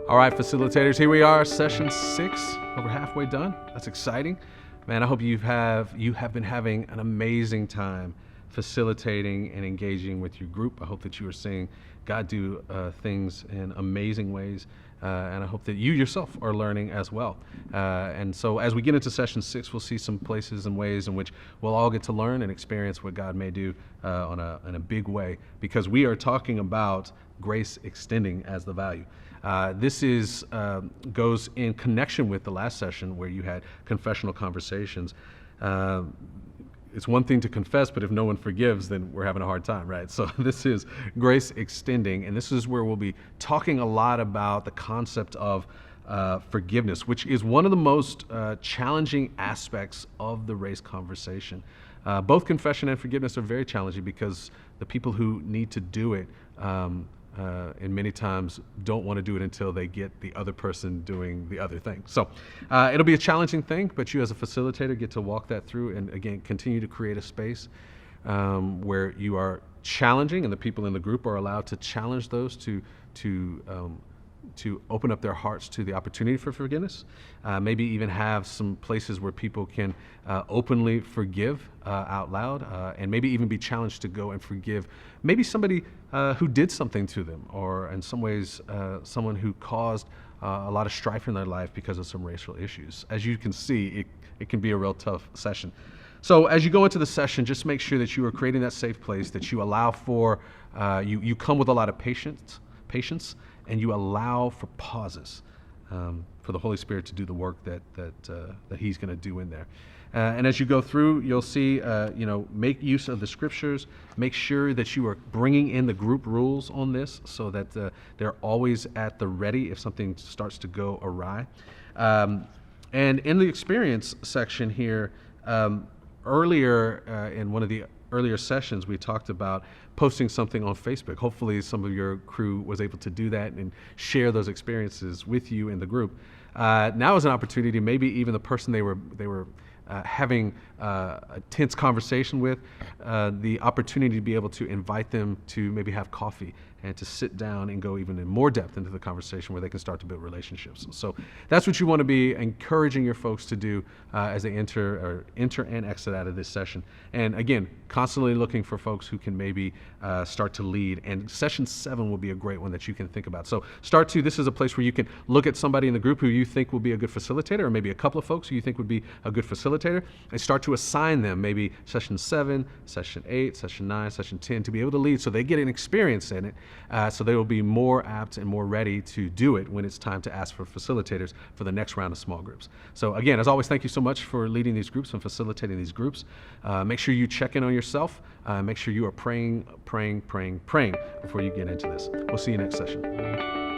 All right, facilitators, here we are, session 6, over halfway done. That's exciting. Man, I hope you have been having an amazing time facilitating and engaging with your group. I hope that you are seeing God do things in amazing ways, and I hope that you yourself are learning as well. And so as we get into session 6, we'll see some places and ways in which we'll all get to learn and experience what God may do in a big way, because we are talking about grace extending as the value. This goes in connection with the last session where you had confessional conversations. It's one thing to confess, but if no one forgives, then we're having a hard time, right? So this is grace extending, and this is where we'll be talking a lot about the concept of forgiveness, which is one of the most challenging aspects of the race conversation. Both confession and forgiveness are very challenging because the people who need to do it and many times don't want to do it until they get the other person doing the other thing. So it'll be a challenging thing, but you as a facilitator get to walk that through and, again, continue to create a space where you are challenging and the people in the group are allowed to challenge those to open up their hearts to the opportunity for forgiveness. Maybe even have some places where people can openly forgive out loud, and maybe even be challenged to go and forgive maybe somebody who did something to them, or in some ways someone who caused a lot of strife in their life because of some racial issues. As you can see, it can be a real tough session. So as you go into the session, just make sure that you are creating that safe place, that you allow for, you come with a lot of patience, and you allow for pauses for the Holy Spirit to do the work that He's going to do in there. And as you go through, you'll see, make use of the scriptures. Make sure that you are bringing in the group rules on this so that they're always at the ready if something starts to go awry. And in the experience section here, earlier in one of the earlier sessions, we talked about posting something on Facebook. Hopefully some of your crew was able to do that and share those experiences with you in the group. Now is an opportunity, maybe even the person they were having a tense conversation with, the opportunity to be able to invite them to maybe have coffee and to sit down and go even in more depth into the conversation where they can start to build relationships. So that's what you want to be encouraging your folks to do as they enter and exit out of this session. And again, constantly looking for folks who can maybe start to lead. And session 7 will be a great one that you can think about. So this is a place where you can look at somebody in the group who you think will be a good facilitator, or maybe a couple of folks who you think would be a good facilitator, and start to assign them maybe session 7, session 8, session 9, session 10 to be able to lead, so they get an experience in it, so they will be more apt and more ready to do it when it's time to ask for facilitators for the next round of small groups. So again, as always, thank you so much for leading these groups and facilitating these groups. Make sure you check in on yourself. Make sure you are praying before you get into this. We'll see you next session.